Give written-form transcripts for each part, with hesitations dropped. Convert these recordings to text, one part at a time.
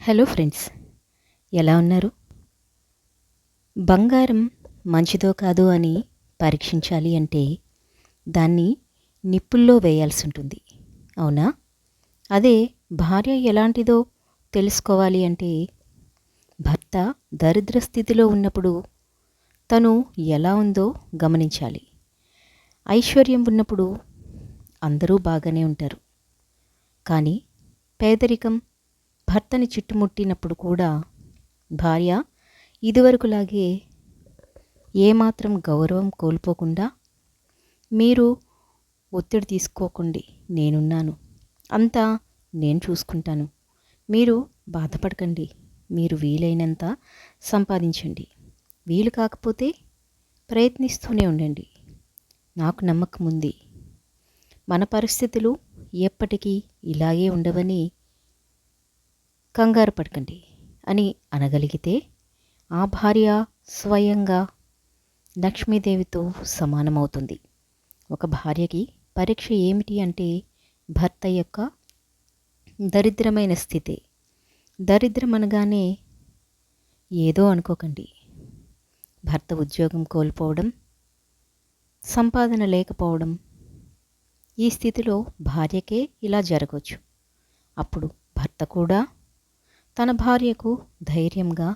Hello friends, ఎలా ఉన్నారు? బంగారం మంచిదో కాదో అని పరీక్షించాలి అంటే దాన్ని నిప్పుల్లో వేయాల్సి ఉంటుంది, అవునా? అదే భార్య ఎలాంటిదో తెలుసుకోవాలి అంటే భర్త దరిద్ర స్థితిలో ఉన్నప్పుడు తను ఎలా ఉందో గమనించాలి. ఐశ్వర్యం ఉన్నప్పుడు అందరూ బాగానే ఉంటారు, కానీ పేదరికం భర్తని చుట్టుముట్టినప్పుడు కూడా భార్య ఇదివరకులాగే ఏమాత్రం గౌరవం కోల్పోకుండా, మీరు ఒత్తిడి తీసుకోకండి, నేనున్నాను, అంతా నేను చూసుకుంటాను, మీరు బాధపడకండి, మీరు వీలైనంత సంపాదించండి, వీలు కాకపోతే ప్రయత్నిస్తూనే ఉండండి, నాకు నమ్మకం ఉంది, మన పరిస్థితులు ఎప్పటికీ ఇలాగే ఉండవని కంగారు పడకండి అని అనగలిగితే ఆ భార్య స్వయంగా లక్ష్మీదేవితో సమానమవుతుంది. ఒక భార్యకి పరీక్ష ఏమిటి అంటే భర్త యొక్క దరిద్రమైన స్థితి. దరిద్రం అనగానే ఏదో అనుకోకండి, భర్త ఉద్యోగం కోల్పోవడం, సంపాదన లేకపోవడం. ఈ స్థితిలో భార్యకే ఇలా జరగవచ్చు. అప్పుడు భర్త కూడా తన భార్యకు ధైర్యంగా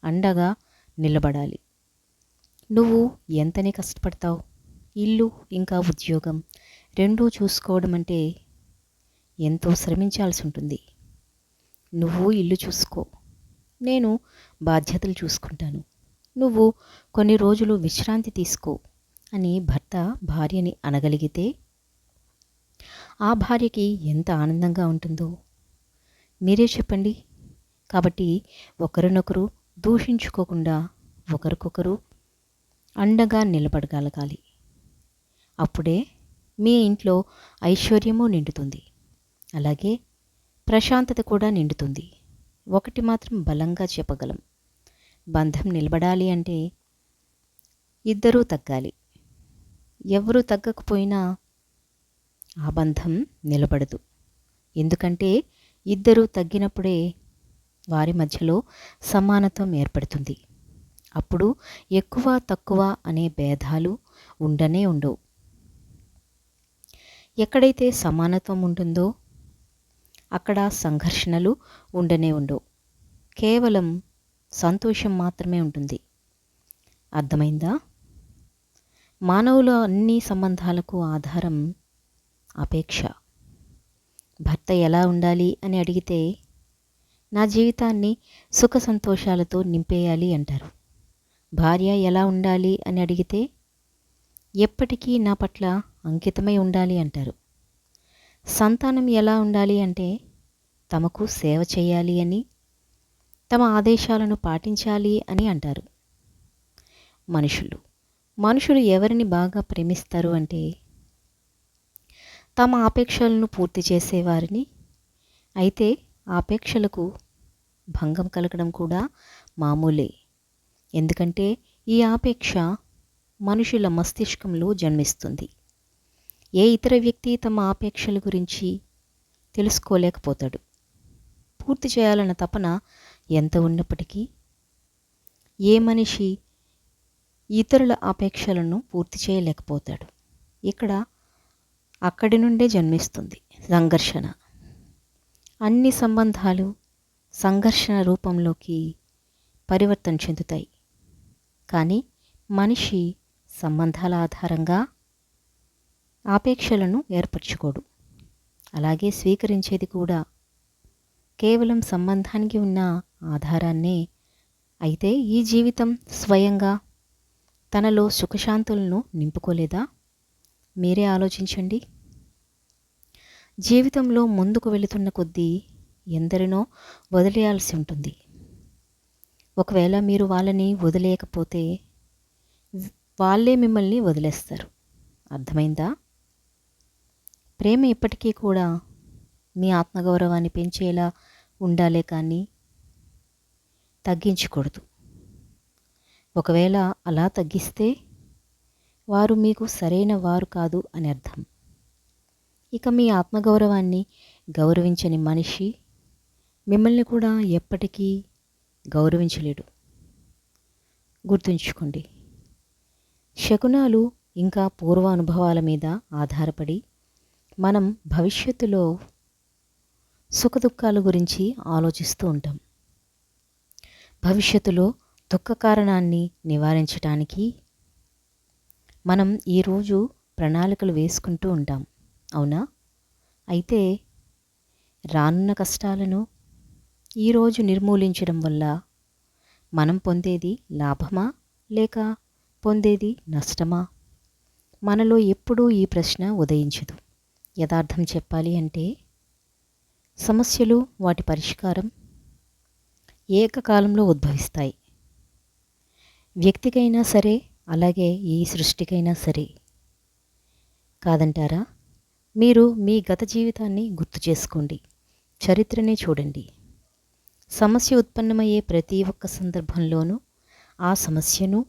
అండగా నిలబడాలి. నువ్వు ఎంతని కష్టపడతావు, ఇల్లు ఇంకా ఉద్యోగం రెండూ చూసుకోవడం అంటే ఎంతో శ్రమించాల్సి ఉంటుంది. నువ్వు ఇల్లు చూసుకో, నేను బాధ్యతలు చూసుకుంటాను, నువ్వు కొన్ని రోజులు విశ్రాంతి తీసుకో అని భర్త భార్యని అనగలిగితే ఆ భార్యకి ఎంత ఆనందంగా ఉంటుందో మీరే చెప్పండి. కాబట్టి ఒకరినొకరు దూషించుకోకుండా ఒకరికొకరు అండగా నిలబడగలగాలి. అప్పుడే మీ ఇంట్లో ఐశ్వర్యము నిండుతుంది, అలాగే ప్రశాంతత కూడా నిండుతుంది. ఒకటి మాత్రం బలంగా చెప్పగలం, బంధం నిలబడాలి అంటే ఇద్దరూ తగ్గాలి. ఎవరూ తగ్గకపోయినా ఆ బంధం నిలబడదు. ఎందుకంటే ఇద్దరూ తగ్గినప్పుడే వారి మధ్యలో సమానత్వం ఏర్పడుతుంది. అప్పుడు ఎక్కువ తక్కువ అనే భేదాలు ఉండనే ఉండవు. ఎక్కడైతే సమానత్వం ఉంటుందో అక్కడ సంఘర్షణలు ఉండనే ఉండవు. కేవలం సంతోషం మాత్రమే ఉంటుంది. అర్థమైందా? మానవుల అన్ని సంబంధాలకు ఆధారం అపేక్ష. భర్త ఎలా ఉండాలి అని అడిగితే నా జీవితాన్ని సుఖ సంతోషాలతో నింపేయాలి అంటారు. భార్య ఎలా ఉండాలి అని అడిగితే ఎప్పటికీ నా పట్ల అంకితమై ఉండాలి అంటారు. సంతానం ఎలా ఉండాలి అంటే తమకు సేవ చేయాలి అని, తమ ఆదేశాలను పాటించాలి అని అంటారు. మనుషులు ఎవరిని బాగా ప్రేమిస్తారు అంటే తమ ఆపేక్షలను పూర్తి చేసేవారిని. అయితే ఆపేక్షలకు భంగం కలగడం కూడా మామూలే. ఎందుకంటే ఈ ఆపేక్ష మనుషుల మస్తిష్కంలో జన్మిస్తుంది. ఏ ఇతర వ్యక్తి తమ ఆపేక్షల గురించి తెలుసుకోలేకపోతాడు. పూర్తి చేయాలన్న తపన ఎంత ఉన్నప్పటికీ ఏ మనిషి ఇతరుల ఆపేక్షలను పూర్తి చేయలేకపోతాడు. ఇక్కడ అక్కడి నుండే జన్మిస్తుంది సంఘర్షణ. అన్ని సంబంధాలు సంఘర్షణ రూపంలోకి పరివర్తన చెందుతాయి. కానీ మనిషి సంబంధాల ఆధారంగా ఆపేక్షలను ఏర్పరచుకోడు, అలాగే స్వీకరించేది కూడా కేవలం సంబంధానికి ఉన్న ఆధారాన్నే. అయితే ఈ జీవితం స్వయంగా తనలో సుఖశాంతులను నింపుకోలేదా? మీరే ఆలోచించండి. జీవితంలో ముందుకు వెళుతున్న కొద్దీ ఎందరినో వదిలేయాల్సి ఉంటుంది. ఒకవేళ మీరు వాళ్ళని వదిలేయకపోతే వాళ్ళే మిమ్మల్ని వదిలేస్తారు. అర్థమైందా? ప్రేమ ఎప్పటికీ కూడా మీ ఆత్మగౌరవాన్ని పెంచేలా ఉండాలే కానీ తగ్గించకూడదు. ఒకవేళ అలా తగ్గిస్తే వారు మీకు సరైన వారు కాదు అని అర్థం. ఇక మీ ఆత్మగౌరవాన్ని గౌరవించని మనిషి మిమ్మల్ని కూడా ఎప్పటికీ గౌరవించలేడు. గుర్తుంచుకోండి. శకునాలు ఇంకా పూర్వ అనుభవాల మీద ఆధారపడి మనం భవిష్యత్తులో సుఖదుఖాల గురించి ఆలోచిస్తూ ఉంటాం. భవిష్యత్తులో దుఃఖ కారణాన్ని నివారించడానికి మనం ఈరోజు ప్రణాళికలు వేసుకుంటూ ఉంటాం. అవునా? అయితే రానున్న కష్టాలను ఈరోజు నిర్మూలించడం వల్ల మనం పొందేది లాభమా లేక పొందేది నష్టమా? మనలో ఎప్పుడూ ఈ ప్రశ్న ఉదయించదు. యథార్థం చెప్పాలి అంటే సమస్యలు, వాటి పరిష్కారం ఏకకాలంలో ఉద్భవిస్తాయి. వ్యక్తికైనా సరే, అలాగే ఈ సృష్టికైనా సరే. కాదంటారా? మీరు మీ గత జీవితాన్ని గుర్తు చేసుకోండి, చరిత్రనే చూడండి. సమస్య ఉత్పన్నమయ్యే ప్రతి ఒక్క సందర్భంలోనూ ఆ సమస్యను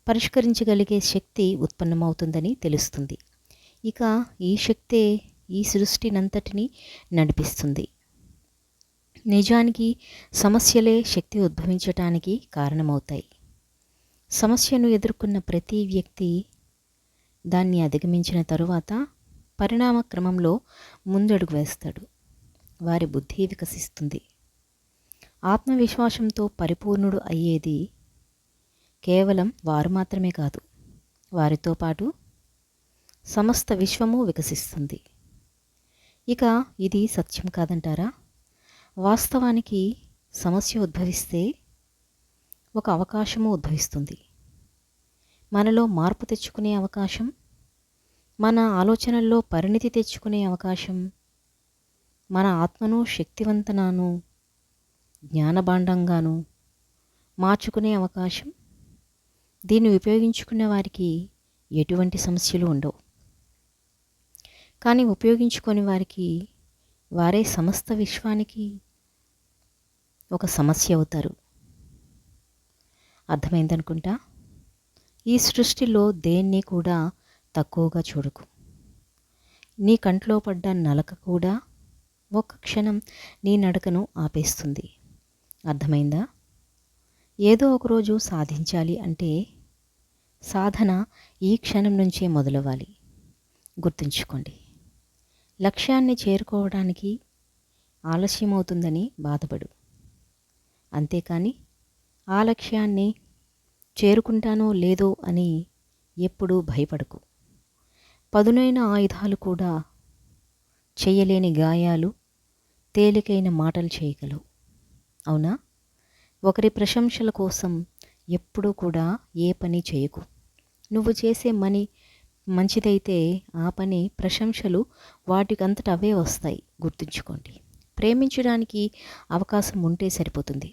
పరిష్కరించగలిగే శక్తి ఉత్పన్నమవుతుందని తెలుస్తుంది. ఇక ఈ శక్తే ఈ సృష్టినంతటినీ నడిపిస్తుంది. నిజానికి సమస్యలే శక్తి ఉద్భవించటానికి కారణమవుతాయి. సమస్యను ఎదుర్కొన్న ప్రతి వ్యక్తి దాన్ని అధిగమించిన తరువాత పరిణామ క్రమంలో ముందడుగు వేస్తాడు. వారి బుద్ధి వికసిస్తుంది. ఆత్మవిశ్వాసంతో పరిపూర్ణుడు అయ్యేది కేవలం వారు మాత్రమే కాదు, వారితో పాటు సమస్త విశ్వము వికసిస్తుంది. ఇక ఇది సత్యం కాదంటారా? వాస్తవానికి సమస్య ఉద్భవిస్తే ఒక అవకాశము ఉద్భవిస్తుంది. మనలో మార్పు తెచ్చుకునే అవకాశం, మన ఆలోచనల్లో పరిణితి తెచ్చుకునే అవకాశం, మన ఆత్మను శక్తివంతనాను జ్ఞానభాండంగాను మార్చుకునే అవకాశం. దీన్ని ఉపయోగించుకునే వారికి ఎటువంటి సమస్యలు ఉండవు. కానీ ఉపయోగించుకొని వారికి వారే సమస్త విశ్వానికి ఒక సమస్య అవుతారు. అర్థమైందనుకుంటా. ఈ సృష్టిలో దేన్ని కూడా తక్కువగా చూడకు. నీ కంట్లో పడ్డ నలక కూడా ఒక్క క్షణం నీ నడకను ఆపేస్తుంది. అర్థమైందా? ఏదో ఒకరోజు సాధించాలి అంటే సాధన ఈ క్షణం నుంచే మొదలవ్వాలి. గుర్తుంచుకోండి. లక్ష్యాన్ని చేరుకోవడానికి ఆలస్యమవుతుందని బాధపడు. అంతేకాని ఆ లక్ష్యాన్ని చేరుకుంటానో లేదో అని ఎప్పుడూ భయపడకు. పదునైన ఆయుధాలు కూడా చెయ్యలేని గాయాలు తేలికైన మాటలు చేయగలవు. అవునా? ఒకరి ప్రశంసల కోసం ఎప్పుడూ కూడా ఏ పని చేయకు. నువ్వు చేసే మంచిదైతే ఆ పని, ప్రశంసలు వాటికంతట అవే వస్తాయి. గుర్తుంచుకోండి. ప్రేమించడానికి అవకాశం ఉంటే సరిపోతుంది,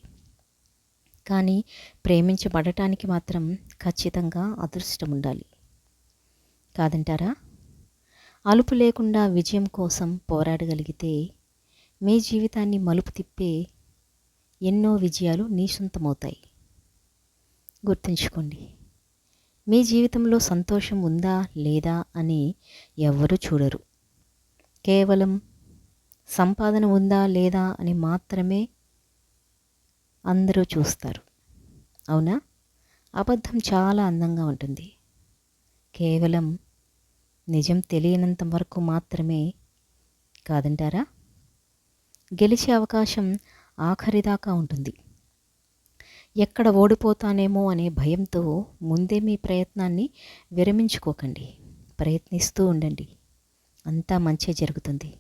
కానీ ప్రేమించబడటానికి మాత్రం ఖచ్చితంగా అదృష్టం ఉండాలి. కాదంటారా? అలుపు లేకుండా విజయం కోసం పోరాడగలిగితే మీ జీవితాన్ని మలుపు తిప్పే ఎన్నో విజయాలు నీ సొంతమవుతాయి. గుర్తుంచుకోండి. మీ జీవితంలో సంతోషం ఉందా లేదా అని ఎవ్వరూ చూడరు. కేవలం సంపాదన ఉందా లేదా అని మాత్రమే అందరూ చూస్తారు. అవునా? అబద్ధం చాలా అందంగా ఉంటుంది. కేవలం నిజం తెలియనంత వరకు మాత్రమే. కాదంటారా? గెలిచే అవకాశం ఆఖరిదాకా ఉంటుంది. ఎక్కడ ఓడిపోతానేమో అనే భయంతో ముందే మీ ప్రయత్నాన్ని విరమించుకోకండి. ప్రయత్నిస్తూ ఉండండి. అంతా మంచే జరుగుతుంది.